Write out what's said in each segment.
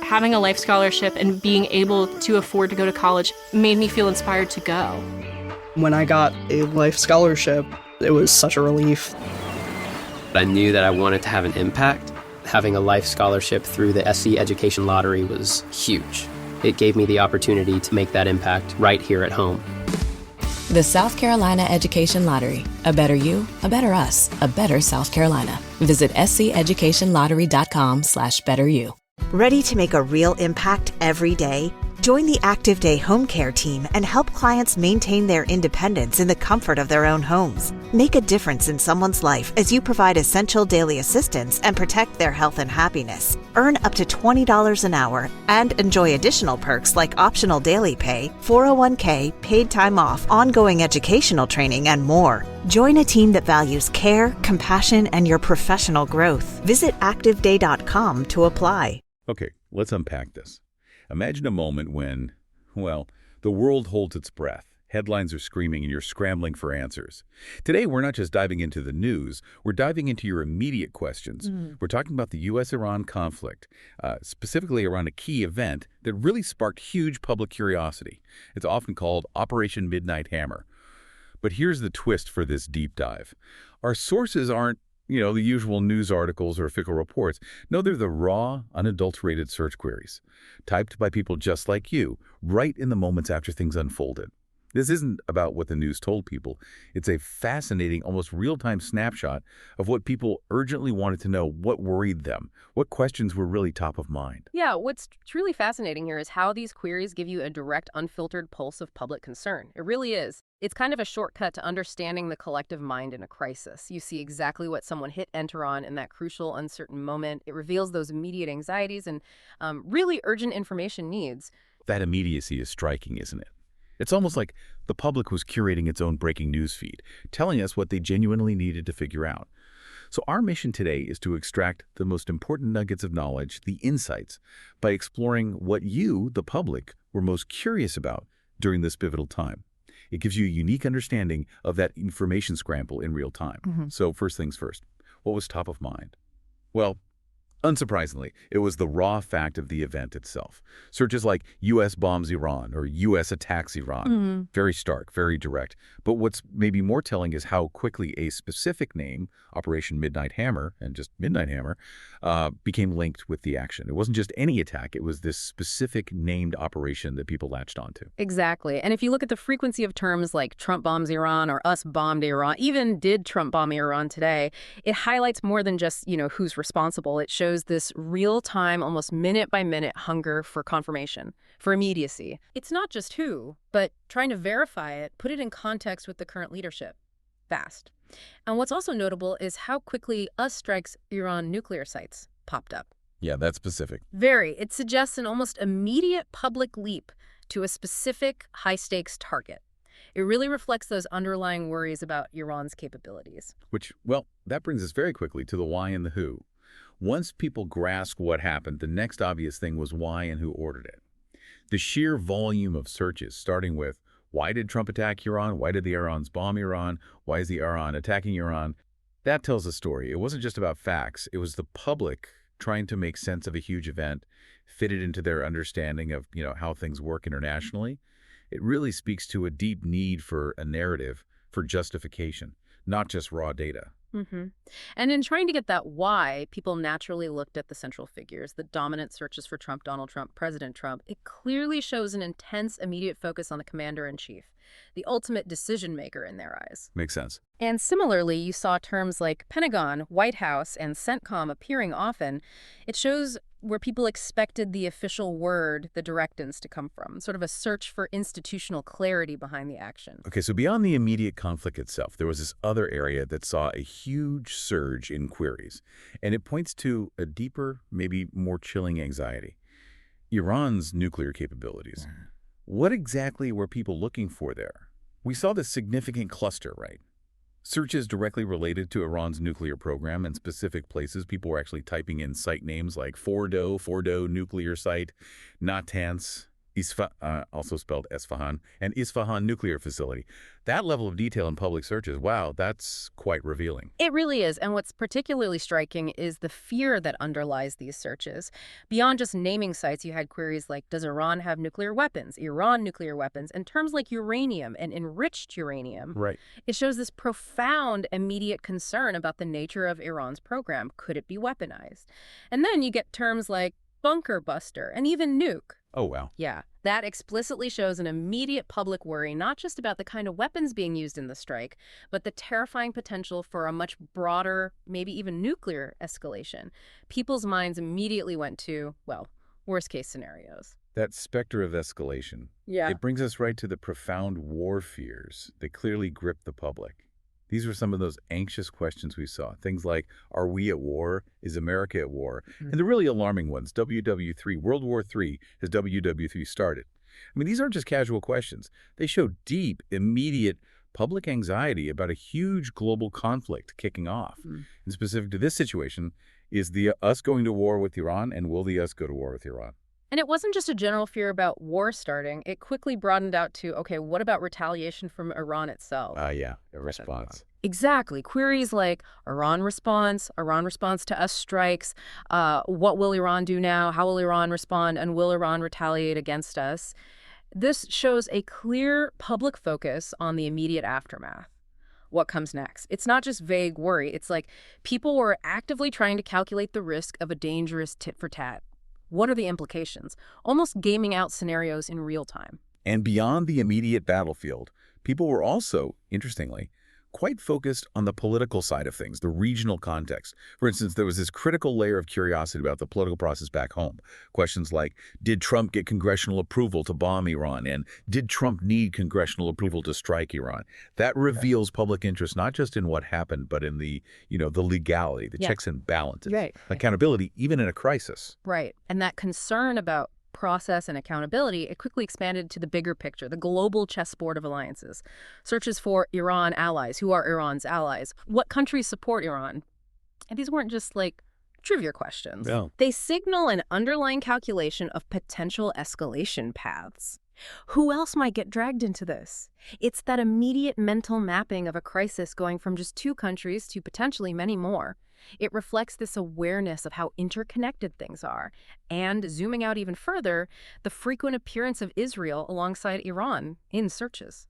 Having a life scholarship and being able to afford to go to college made me feel inspired to go. When I got a life scholarship, it was such a relief. I knew that I wanted to have an impact. Having a life scholarship through the SC Education Lottery was huge. It gave me the opportunity to make that impact right here at home. The South Carolina Education Lottery. A better you, a better us, a better South Carolina. Visit sceducationlottery.com/betteryou. Ready to make a real impact every day? Join the Active Day Home Care team and help clients maintain their independence in the comfort of their own homes. Make a difference in someone's life as you provide essential daily assistance and protect their health and happiness. Earn up to $20 an hour and enjoy additional perks like optional daily pay, 401k, paid time off, ongoing educational training, and more. Join a team that values care, compassion, and your professional growth. Visit activeday.com to apply. Okay, let's unpack this. Imagine a moment when, well, the world holds its breath. Headlines are screaming and you're scrambling for answers. Today, we're not just diving into the news, we're diving into your immediate questions. We're talking about the U.S.-Iran conflict, specifically around a key event that really sparked huge public curiosity. It's often called Operation Midnight Hammer. But here's the twist for this deep dive. Our sources aren't the usual news articles or official reports. No, they're the raw, unadulterated search queries, typed by people just like you, right in the moments after things unfolded. This isn't about what the news told people. It's a fascinating, almost real-time snapshot of what people urgently wanted to know, what worried them, what questions were really top of mind. Yeah, what's truly fascinating here is how these queries give you a direct, unfiltered pulse of public concern. It really is. It's kind of a shortcut to understanding the collective mind in a crisis. You see exactly what someone hit enter on in that crucial, uncertain moment. It reveals those immediate anxieties and really urgent information needs. That immediacy is striking, isn't it? It's almost like the public was curating its own breaking news feed, telling us what they genuinely needed to figure out. So our mission today is to extract the most important nuggets of knowledge, the insights, by exploring what you, the public, were most curious about during this pivotal time. It gives you a unique understanding of that information scramble in real time. So first things first, what was top of mind? Well, unsurprisingly, it was the raw fact of the event itself. Searches like U.S. bombs Iran or U.S. attacks Iran. Very stark, very direct. But what's maybe more telling is how quickly a specific name, Operation Midnight Hammer, and just Midnight Hammer, became linked with the action. It wasn't just any attack. It was this specific named operation that people latched onto. Exactly. And if you look at the frequency of terms like Trump bombs Iran or us bombed Iran, even did Trump bomb Iran today, it highlights more than just, who's responsible. It shows this real-time, almost minute-by-minute hunger for confirmation, for immediacy. It's not just who, but trying to verify it, put it in context with the current leadership. Fast. And what's also notable is how quickly us strikes Iran nuclear sites popped up. Yeah, that's specific. Very. It suggests an almost immediate public leap to a specific high-stakes target. It really reflects those underlying worries about Iran's capabilities. Which, well, that brings us very quickly to the why and the who. Once people grasped what happened, the next obvious thing was why and who ordered it. The sheer volume of searches, starting with why did Trump attack Iran? Why did the Iranians bomb Iran? Why is the Iran attacking Iran? That tells a story. It wasn't just about facts. It was the public trying to make sense of a huge event, fit it into their understanding of, how things work internationally. It really speaks to a deep need for a narrative, for justification, not just raw data. And in trying to get that why, people naturally looked at the central figures, the dominant searches for Trump, Donald Trump, President Trump. It clearly shows an intense, immediate focus on the commander-in-chief, the ultimate decision-maker in their eyes. Makes sense. And similarly, you saw terms like Pentagon, White House, and CENTCOM appearing often. It shows where people expected the official word, the directans, to come from, sort of a search for institutional clarity behind the action. Okay, so beyond the immediate conflict itself, there was this other area that saw a huge surge in queries, and it points to a deeper, maybe more chilling anxiety. Iran's nuclear capabilities. What exactly were people looking for there? We saw this significant cluster, right? Searches directly related to Iran's nuclear program and specific places. People were actually typing in site names like Fordo nuclear site, Natanz, also spelled Esfahan, and Isfahan nuclear facility. That level of detail in public searches, wow, that's quite revealing. It really is, and what's particularly striking is the fear that underlies these searches. Beyond just naming sites, you had queries like, does Iran have nuclear weapons, Iran nuclear weapons, and terms like uranium and enriched uranium. Right. It shows this profound immediate concern about the nature of Iran's program. Could it be weaponized? And then you get terms like bunker buster and even nuke. Oh, wow. Yeah, that explicitly shows an immediate public worry, not just about the kind of weapons being used in the strike, but the terrifying potential for a much broader, maybe even nuclear escalation. People's minds immediately went to, well, worst case scenarios. That specter of escalation. Yeah. It brings us right to the profound war fears that clearly grip the public. These were some of those anxious questions we saw. Things like, are we at war? Is America at war? And the really alarming ones, WW3, World War III, has WW3 started? I mean, these aren't just casual questions. They show deep, immediate public anxiety about a huge global conflict kicking off. And specific to this situation, is the us going to war with Iran, and will the us go to war with Iran? And it wasn't just a general fear about war starting. It quickly broadened out to, okay, what about retaliation from Iran itself? Yeah, a response. Exactly. Queries like Iran response to us strikes, what will Iran do now, how will Iran respond, and will Iran retaliate against us? This shows a clear public focus on the immediate aftermath. What comes next? It's not just vague worry. It's like people were actively trying to calculate the risk of a dangerous tit-for-tat. What are the implications? Almost gaming out scenarios in real time. And beyond the immediate battlefield, people were also, interestingly, quite focused on the political side of things, the regional context. For instance, there was this critical layer of curiosity about the political process back home. Questions like, did Trump get congressional approval to bomb Iran? And did Trump need congressional approval to strike Iran? That reveals public interest not just in what happened, but in the, the legality, the checks and balances, accountability, even in a crisis. Right. And that concern about process and accountability, it quickly expanded to the bigger picture, the global chessboard of alliances. Searches for Iran allies. Who are Iran's allies? What countries support Iran? And these weren't just like trivia questions. No. They signal an underlying calculation of potential escalation paths. Who else might get dragged into this? It's that immediate mental mapping of a crisis going from just two countries to potentially many more. It reflects this awareness of how interconnected things are. And zooming out even further, the frequent appearance of Israel alongside Iran in searches,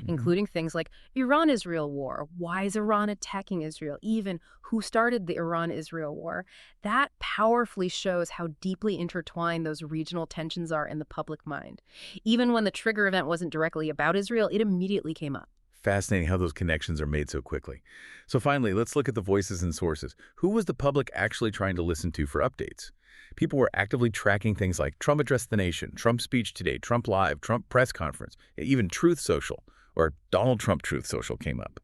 including things like Iran-Israel war, why is Iran attacking Israel, even who started the Iran-Israel war. That powerfully shows how deeply intertwined those regional tensions are in the public mind. Even when the trigger event wasn't directly about Israel, it immediately came up. Fascinating how those connections are made so quickly. So finally, let's look at the voices and sources. Who was the public actually trying to listen to for updates? People were actively tracking things like Trump addressed the nation, Trump speech today, Trump live, Trump press conference, even Truth Social, or Donald Trump Truth Social came up.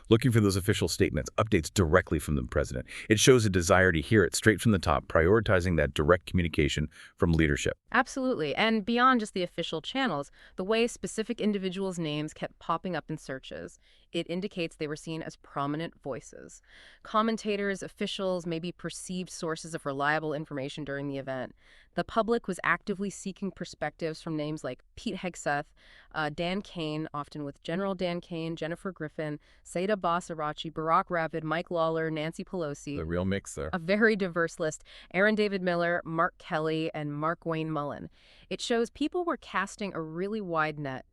Looking for those official statements, updates directly from the president. It shows a desire to hear it straight from the top, prioritizing that direct communication from leadership. Absolutely. And beyond just the official channels, the way specific individuals' names kept popping up in searches, it indicates they were seen as prominent voices. Commentators, officials, maybe perceived sources of reliable information during the event. The public was actively seeking perspectives from names like Pete Hegseth, Dan Kane, often with General Dan Kane, Jennifer Griffin, Saeed Abbas Arachi, Barack Ravid, Mike Lawler, Nancy Pelosi. The real mix there. A very diverse list. Aaron David Miller, Mark Kelly, and Mark Wayne Mullen. It shows people were casting a really wide net,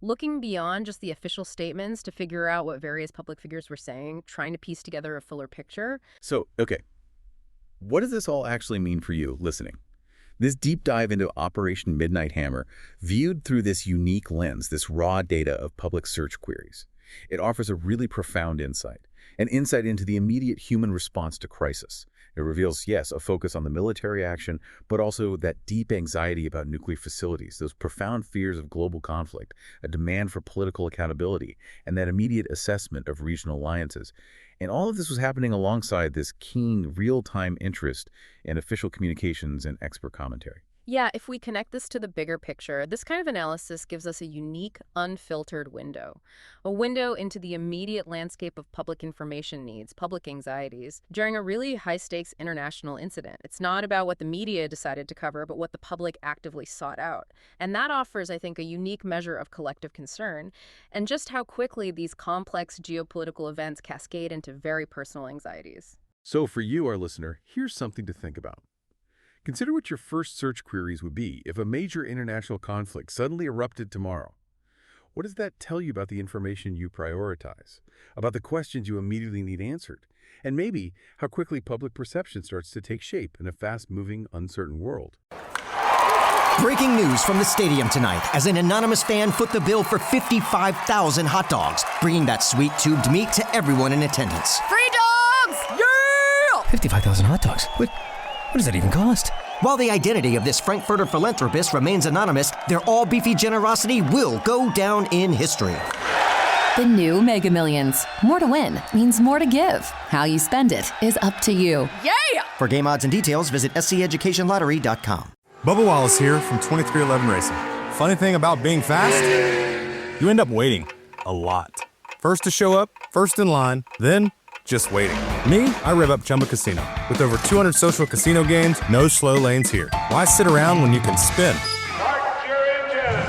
looking beyond just the official statements to figure out what various public figures were saying, trying to piece together a fuller picture. So, okay, what does this all actually mean for you listening? This deep dive into Operation Midnight Hammer, viewed through this unique lens, this raw data of public search queries, it offers a really profound insight, an insight into the immediate human response to crisis. It reveals, yes, a focus on the military action, but also that deep anxiety about nuclear facilities, those profound fears of global conflict, a demand for political accountability, and that immediate assessment of regional alliances. And all of this was happening alongside this keen, real-time interest in official communications and expert commentary. Yeah, if we connect this to the bigger picture, this kind of analysis gives us a unique, unfiltered window. A window into the immediate landscape of public information needs, public anxieties, during a really high-stakes international incident. It's not about what the media decided to cover, but what the public actively sought out. And that offers, I think, a unique measure of collective concern, and just how quickly these complex geopolitical events cascade into very personal anxieties. So for you, our listener, here's something to think about. Consider what your first search queries would be if a major international conflict suddenly erupted tomorrow. What does that tell you about the information you prioritize, about the questions you immediately need answered, and maybe how quickly public perception starts to take shape in a fast-moving, uncertain world? Breaking news from the stadium tonight as an anonymous fan foot the bill for 55,000 hot dogs, bringing that sweet tubed meat to everyone in attendance. Free dogs! Yeah! 55,000 hot dogs? What does that even cost? While the identity of this Frankfurter philanthropist remains anonymous, their all-beefy generosity will go down in history. The new Mega Millions. More to win means more to give. How you spend it is up to you. Yeah! For game odds and details, visit SCEducationLottery.com. Bubba Wallace here from 2311 Racing. Funny thing about being fast, you end up waiting a lot. First to show up, first in line, then just waiting. Me, I rev up Chumba Casino. With over 200 social casino games, no slow lanes here. Why sit around when you can spin?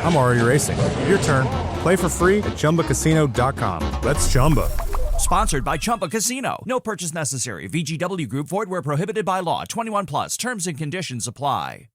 I'm already racing. Your turn. Play for free at ChumbaCasino.com. Let's Chumba. Sponsored by Chumba Casino. No purchase necessary. VGW Group. Void where prohibited by law. 21 plus. Terms and conditions apply.